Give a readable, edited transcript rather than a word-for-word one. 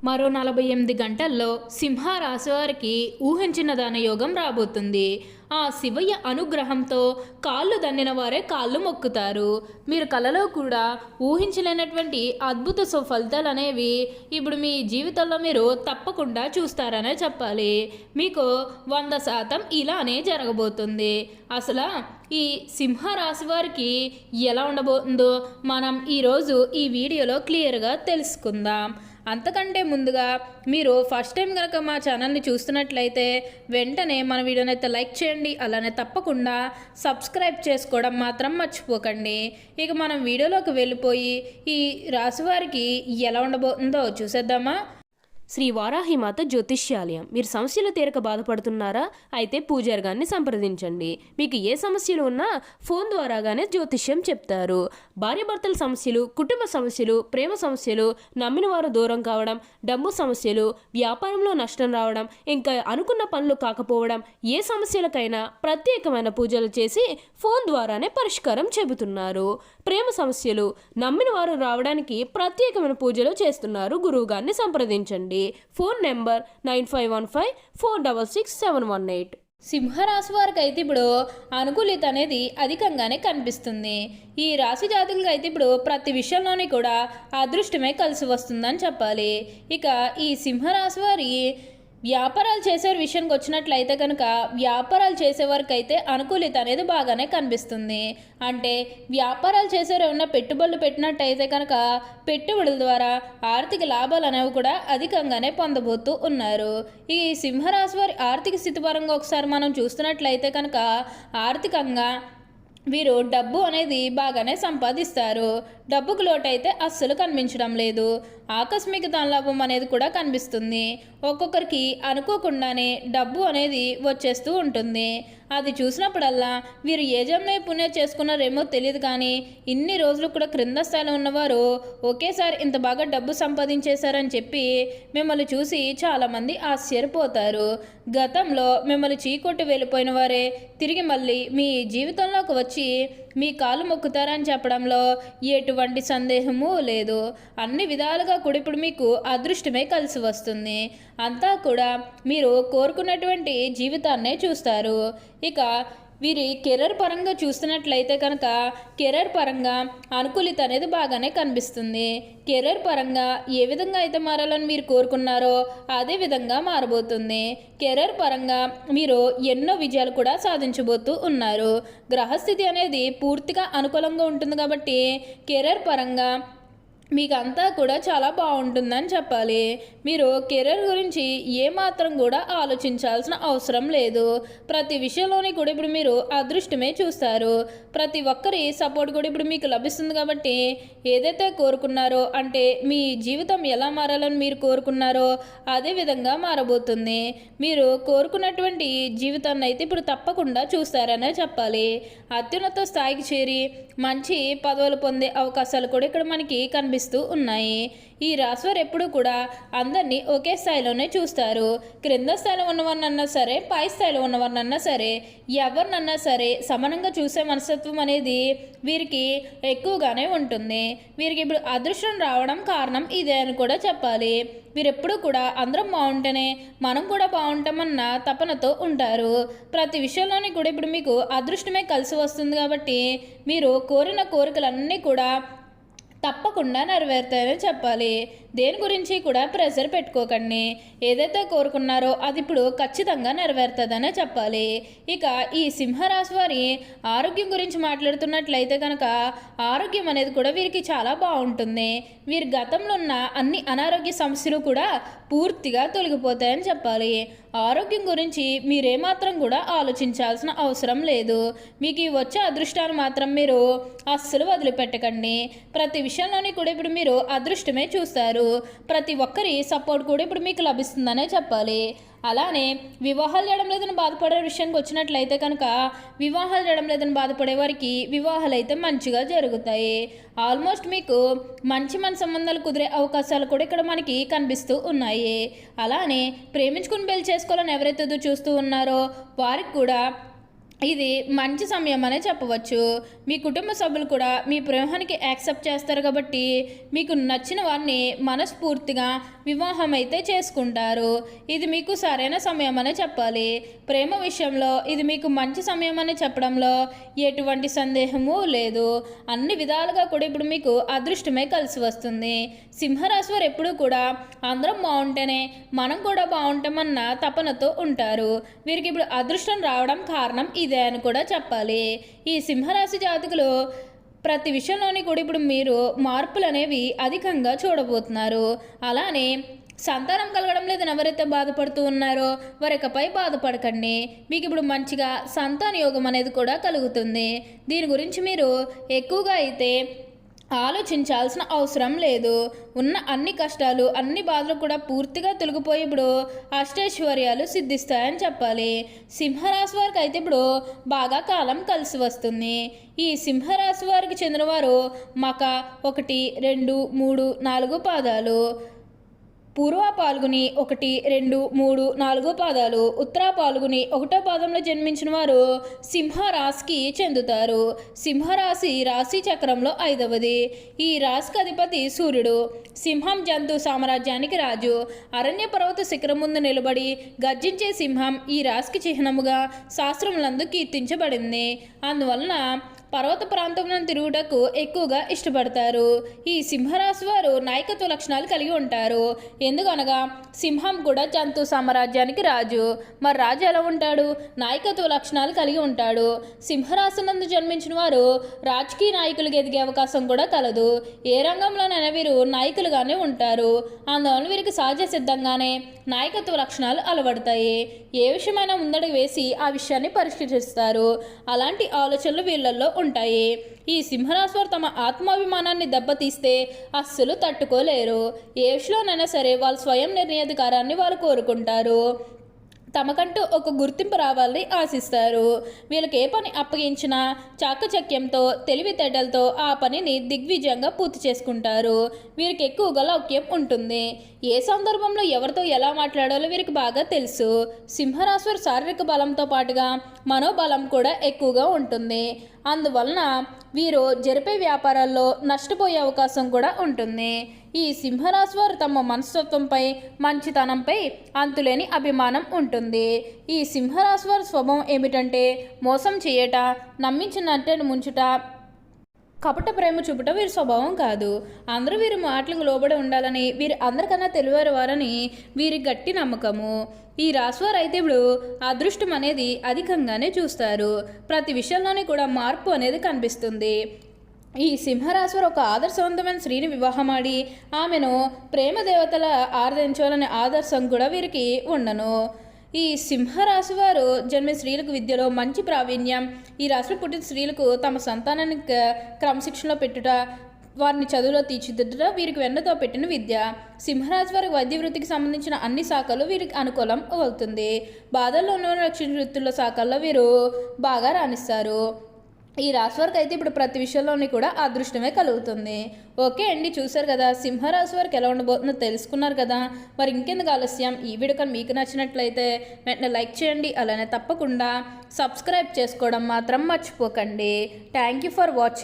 మరో 48 గంటల్లో సింహరాశి వారికి ఊహించిన ధనయోగం రాబోతుంది. ఆ శివయ్య అనుగ్రహంతో కాళ్ళు దన్నిన వారే కాళ్ళు మొక్కుతారు. మీరు కలలో కూడా ఊహించలేనటువంటి అద్భుత సుఫలితాలు అనేవి ఇప్పుడు మీ జీవితంలో మీరు తప్పకుండా చూస్తారనే చెప్పాలి. మీకు 100% ఇలానే జరగబోతుంది. అసలు ఈ సింహరాశి వారికి ఎలా ఉండబోతుందో మనం ఈరోజు ఈ వీడియోలో క్లియర్గా తెలుసుకుందాం. అంతకంటే ముందుగా మీరు ఫస్ట్ టైం కనుక మా ఛానల్ని చూస్తున్నట్లయితే వెంటనే మన వీడియోని అయితే లైక్ చేయండి. అలానే తప్పకుండా సబ్స్క్రైబ్ చేసుకోవడం మాత్రం మర్చిపోకండి. ఇక మనం వీడియోలోకి వెళ్ళిపోయి ఈ రాశి వారికి ఎలా ఉండబోతుందో చూసేద్దామా. శ్రీ వారాహిమాత జ్యోతిష్యాలయం. మీరు సమస్యల తీరక బాధపడుతున్నారా? అయితే పూజారి గారిని సంప్రదించండి. మీకు ఏ సమస్యలు ఉన్నా ఫోన్ ద్వారాగానే జ్యోతిష్యం చెప్తారు. భార్యాభర్తల సమస్యలు, కుటుంబ సమస్యలు, ప్రేమ సమస్యలు, నమ్మిన వారు దూరం కావడం, డబ్బు సమస్యలు, వ్యాపారంలో నష్టం రావడం, ఇంకా అనుకున్న పనులు కాకపోవడం, ఏ సమస్యలకైనా ప్రత్యేకమైన పూజలు చేసి ఫోన్ ద్వారానే పరిష్కారం చెబుతున్నారు. ప్రేమ సమస్యలు, నమ్మిన వారు రావడానికి ప్రత్యేకమైన పూజలు చేస్తున్నారు. గురువు గారిని సంప్రదించండి. Phone number 9515466718. సింహరాశి వారికి అయితే ఇప్పుడు అనుకూలిత అనేది అధికంగానే కనిపిస్తుంది. ఈ రాశి జాతకులకు అయితే ఇప్పుడు ప్రతి విషయంలోని కూడా అదృష్టమే కలిసి వస్తుందని చెప్పాలి. ఇక ఈ సింహరాశి వారి వ్యాపారాలు చేసే విషయానికి వచ్చినట్లయితే కనుక వ్యాపారాలు చేసేవారికి అయితే అనుకూలిత అనేది బాగానే కనిపిస్తుంది. అంటే వ్యాపారాలు చేసేవారు ఏమన్నా పెట్టుబడులు పెట్టినట్టయితే కనుక పెట్టుబడుల ద్వారా ఆర్థిక లాభాలు అనేవి కూడా అధికంగానే పొందబోతూ ఉన్నారు. ఈ సింహరాశి వారి ఆర్థిక స్థితి పరంగా ఒకసారి మనం చూస్తున్నట్లయితే కనుక ఆర్థికంగా వీరు డబ్బు అనేది బాగానే సంపాదిస్తారు. డబ్బుకు లోటైతే అస్సలు కనిపించడం లేదు. ఆకస్మిక ధనలాభం అనేది కూడా కనిపిస్తుంది. ఒక్కొక్కరికి అనుకోకుండానే డబ్బు అనేది వచ్చేస్తూ ఉంటుంది. అది చూసినప్పుడల్లా వీరు ఏ జన్మ పుణ్యం చేసుకున్నారేమో తెలియదు, కానీ ఇన్ని రోజులు కూడా క్రింద స్థాయిలో ఉన్నవారు ఒకేసారి ఇంత బాగా డబ్బు సంపాదించేశారని చెప్పి మిమ్మల్ని చూసి చాలామంది ఆశ్చర్యపోతారు. గతంలో మిమ్మల్ని చీకొట్టి వెళ్ళిపోయిన వారే తిరిగి మళ్ళీ మీ జీవితంలోకి వచ్చి మీ కాలు మొక్కుతారని చెప్పడంలో ఎటువంటి సందేహము లేదు. అన్ని విధాలుగా కూడా ఇప్పుడు మీకు అదృష్టమే కలిసి వస్తుంది. అంతా కూడా మీరు కోరుకున్నటువంటి జీవితాన్నే చూస్తారు. ఇక వీరి కెరీర్ పరంగా చూస్తున్నట్లయితే కనుక కెరీర్ పరంగా అనుకూలిత అనేది బాగానే కనిపిస్తుంది. కెరీర్ పరంగా ఏ విధంగా అయితే మారాలని మీరు కోరుకున్నారో అదే విధంగా మారబోతుంది. కెరీర్ పరంగా మీరు ఎన్నో విజయాలు కూడా సాధించబోతూ ఉన్నారు. గ్రహస్థితి అనేది పూర్తిగా అనుకూలంగా ఉంటుంది కాబట్టి కెరీర్ పరంగా మీకు అంతా కూడా చాలా బాగుంటుందని చెప్పాలి. మీరు కెరీర్ గురించి ఏమాత్రం కూడా ఆలోచించాల్సిన అవసరం లేదు. ప్రతి విషయంలోని కూడా ఇప్పుడు మీరు అదృష్టమే చూస్తారు. ప్రతి ఒక్కరి సపోర్ట్ కూడా ఇప్పుడు మీకు లభిస్తుంది కాబట్టి ఏదైతే కోరుకున్నారో, అంటే మీ జీవితం ఎలా మారాలని మీరు కోరుకున్నారో అదే విధంగా మారబోతుంది. మీరు కోరుకున్నటువంటి జీవితాన్ని అయితే ఇప్పుడు తప్పకుండా చూస్తారనే చెప్పాలి. అత్యున్నత స్థాయికి చేరి మంచి పదవులు పొందే అవకాశాలు కూడా ఇక్కడ మనకి కనిపిస్తూ ఉన్నాయి. ఈ రాశివారు ఎప్పుడు కూడా అందరినీ ఒకే స్థాయిలోనే చూస్తారు. క్రింద స్థాయిలో ఉన్నవారినన్నా సరే, పై స్థాయిలో ఉన్నవారినన్నా సరే, ఎవరినన్నా సరే సమానంగా చూసే మనస్తత్వం అనేది వీరికి ఎక్కువగానే ఉంటుంది. వీరికి ఇప్పుడు అదృష్టం రావడం కారణం ఇదే అని కూడా చెప్పాలి. వీరెప్పుడు కూడా అందరం బాగుంటేనే మనం కూడా బాగుంటామన్న తపనతో ఉంటారు. ప్రతి విషయంలోని కూడా ఇప్పుడు మీకు అదృష్టమే కలిసి వస్తుంది కాబట్టి మీరు కోరిన కోరికలన్నీ కూడా తప్పకుండా నెరవేరుతాయని చెప్పాలి. దేని గురించి కూడా ప్రెషర్ పెట్టుకోకండి. ఏదైతే కోరుకున్నారో అది ఇప్పుడు ఖచ్చితంగా నెరవేరుతుందనే చెప్పాలి. ఇక ఈ సింహరాశి వారి ఆరోగ్యం గురించి మాట్లాడుతున్నట్లయితే కనుక ఆరోగ్యం అనేది కూడా వీరికి చాలా బాగుంటుంది. వీరి గతంలో ఉన్న అన్ని అనారోగ్య సమస్యలు కూడా పూర్తిగా తొలగిపోతాయని చెప్పాలి. ఆరోగ్యం గురించి మీరేమాత్రం కూడా ఆలోచించాల్సిన అవసరం లేదు. మీకు వచ్చే అదృష్టాన్ని మాత్రం మీరు అస్సలు వదిలిపెట్టకండి. ప్రతి విషయంలోని కూడా ఇప్పుడు మీరు అదృష్టమే చూస్తారు. ప్రతి ఒక్కరి సపోర్ట్ కూడా ఇప్పుడు మీకు లభిస్తుందనే చెప్పాలి. అలానే వివాహాలు చేయడం లేదని బాధపడే విషయానికి వచ్చినట్లయితే కనుక వివాహాలు చేయడం లేదని బాధపడే వారికి వివాహాలు అయితే మంచిగా జరుగుతాయి. ఆల్మోస్ట్ మీకు మంచి సంబంధాలు కుదిరే అవకాశాలు కూడా ఇక్కడ మనకి కనిపిస్తూ ఉన్నాయి. అలానే ప్రేమించుకుని పెళ్లి చేసుకోవాలని ఎవరైతే చూస్తూ ఉన్నారో వారికి కూడా ఇది మంచి సమయం అనే చెప్పవచ్చు. మీ కుటుంబ సభ్యులు కూడా మీ ప్రేమానికి యాక్సెప్ట్ చేస్తారు కాబట్టి మీకు నచ్చిన వారిని మనస్ఫూర్తిగా వివాహం అయితే చేసుకుంటారు. ఇది మీకు సరైన సమయం అనే చెప్పాలి. ప్రేమ విషయంలో ఇది మీకు మంచి సమయం అని చెప్పడంలో ఎటువంటి సందేహము లేదు. అన్ని విధాలుగా కూడా ఇప్పుడు మీకు అదృష్టమే కలిసి వస్తుంది. సింహరాశి వారు ఎప్పుడూ కూడా అందరం బాగుంటేనే మనం కూడా బాగుంటామన్న తపనతో ఉంటారు. వీరికి ఇప్పుడు అదృష్టం రావడం కారణం ఇదే అని కూడా చెప్పాలి. ఈ సింహరాశి జాతకులు ప్రతి విషయంలోని కూడా ఇప్పుడు మీరు మార్పులు అనేవి అధికంగా చూడబోతున్నారు. అలానే సంతానం కలగడం లేదని ఎవరైతే బాధపడుతూ ఉన్నారో వారికపై బాధపడకండి. మీకు ఇప్పుడు మంచిగా సంతాన యోగం అనేది కూడా కలుగుతుంది. దీని గురించి మీరు ఎక్కువగా అయితే ఆలోచించాల్సిన అవసరం లేదు. ఉన్న అన్ని కష్టాలు అన్ని బాధలు కూడా పూర్తిగా తొలగిపోయి ఇప్పుడు అష్టైశ్వర్యాలు సిద్ధిస్తాయని చెప్పాలి. సింహరాశి వారికి అయితే ఇప్పుడు బాగా కాలం కలిసి వస్తుంది. ఈ సింహరాశి వారికి చెందినవారు మక 1, 2, 3, 4 పాదాలు, పూర్వ పాల్గొని 1, 2, 3, 4 పాదాలు, ఉత్తర పాల్గొని 1వ పాదంలో జన్మించిన వారు సింహరాశికి చెందుతారు. సింహరాశి రాశి చక్రంలో 5వది. ఈ రాశికి అధిపతి సూర్యుడు. సింహం జంతు సామ్రాజ్యానికి రాజు. అరణ్య పర్వత శిఖరం ముందు నిలబడి గర్జించే సింహం ఈ రాశికి చిహ్నముగా శాస్త్రములందు కీర్తించబడింది. అందువలన పర్వత ప్రాంతంలో తిరుగుటకు ఎక్కువగా ఇష్టపడతారు. ఈ సింహరాశి వారు నాయకత్వ లక్షణాలు కలిగి ఉంటారు. ఎందుకనగా సింహం కూడా జంతు సామ్రాజ్యానికి రాజు. మరి రాజు ఎలా ఉంటాడు? నాయకత్వ లక్షణాలు కలిగి ఉంటాడు. సింహరాశి నందు జన్మించిన వారు రాజకీయ నాయకులుగా ఎదిగే అవకాశం కూడా కలదు. ఏ రంగంలోనైనా వీరు నాయకులుగానే ఉంటారు. అందువలన వీరికి సహజ సిద్ధంగానే నాయకత్వ లక్షణాలు అలవడతాయి. ఏ విషయమైనా ముందడుగు వేసి ఆ విషయాన్ని పరిష్కరిస్తారు. అలాంటి ఆలోచనలు వీళ్ళల్లో ఉంటాయి. ఈ సింహరాశి వారు తమ ఆత్మాభిమానాన్ని దెబ్బతీస్తే అస్సలు తట్టుకోలేరు. ఏ విషయంలోనైనా సరే వాళ్ళ స్వయం నిర్ణయాధికారాన్ని వారు కోరుకుంటారు. తమకంటూ ఒక గుర్తింపు రావాలని ఆశిస్తారు. వీళ్ళకి ఏ పని అప్పగించినా చాకచక్యంతో తెలివితేటలతో ఆ పనిని దిగ్విజయంగా పూర్తి చేసుకుంటారు. వీరికి ఎక్కువగా లౌక్యం ఉంటుంది. ఏ సందర్భంలో ఎవరితో ఎలా మాట్లాడాలో వీరికి బాగా తెలుసు. సింహరాశి వారి శారీరక బలంతో పాటుగా మనోబలం కూడా ఎక్కువగా ఉంటుంది. అందువలన వీరు జరిపే వ్యాపారాల్లో నష్టపోయే అవకాశం కూడా ఉంటుంది. ఈ సింహరాశి వారు తమ మనస్తత్వంపై మంచితనంపై అంతులేని అభిమానం ఉంటుంది. ఈ సింహరాశి వారి స్వభావం ఏమిటంటే మోసం చేయట, నమ్మించినట్టే ముంచుట, కపట ప్రేమ చూపుట వీరి స్వభావం కాదు. అందరూ వీరి మాటలకు లోబడి ఉండాలని, వీరి అందరికన్నా తెలివారు వారని వీరి గట్టి నమ్మకము. ఈ రాశివారు అయితే ఇప్పుడు అదృష్టం అనేది అధికంగానే చూస్తారు. ప్రతి విషయంలోనే కూడా మార్పు అనేది కనిపిస్తుంది. ఈ సింహరాశి వారు ఒక ఆదర్శవంతమైన స్త్రీని వివాహమాడి ఆమెను ప్రేమ దేవతల ఆరాధించాలనే ఆదర్శం కూడా వీరికి ఉండను. ఈ సింహరాశి వారు జన్మే స్త్రీలకు విద్యలో మంచి ప్రావీణ్యం. ఈ రాశిలో పుట్టిన స్త్రీలకు తమ సంతానాన్ని క్రమశిక్షణలో పెట్టుట, వారిని చదువులో తీర్చిదిద్దుట వీరికి వెన్నతో పెట్టిన విద్య. సింహరాశి వారి వైద్య వృత్తికి సంబంధించిన అన్ని శాఖలు వీరికి అనుకూలం అవుతుంది. బాధల్లో ఉన్న రక్షణ వృత్తుల శాఖల్లో వీరు బాగా రాణిస్తారు. ఈ రాశి వారికి అయితే ఇప్పుడు ప్రతి విషయంలోని కూడా అదృష్టమే కలుగుతుంది. ఓకే అండి, చూసారు కదా సింహరాశి వారికి ఎలా ఉండబోతుందో తెలుసుకున్నారు కదా. మరి ఇంకెందుకు ఆలస్యం, ఈ వీడియో కానీ మీకు నచ్చినట్లయితే వెంటనే లైక్ చేయండి. అలానే తప్పకుండా సబ్స్క్రైబ్ చేసుకోవడం మాత్రం మర్చిపోకండి. Thank you for watching.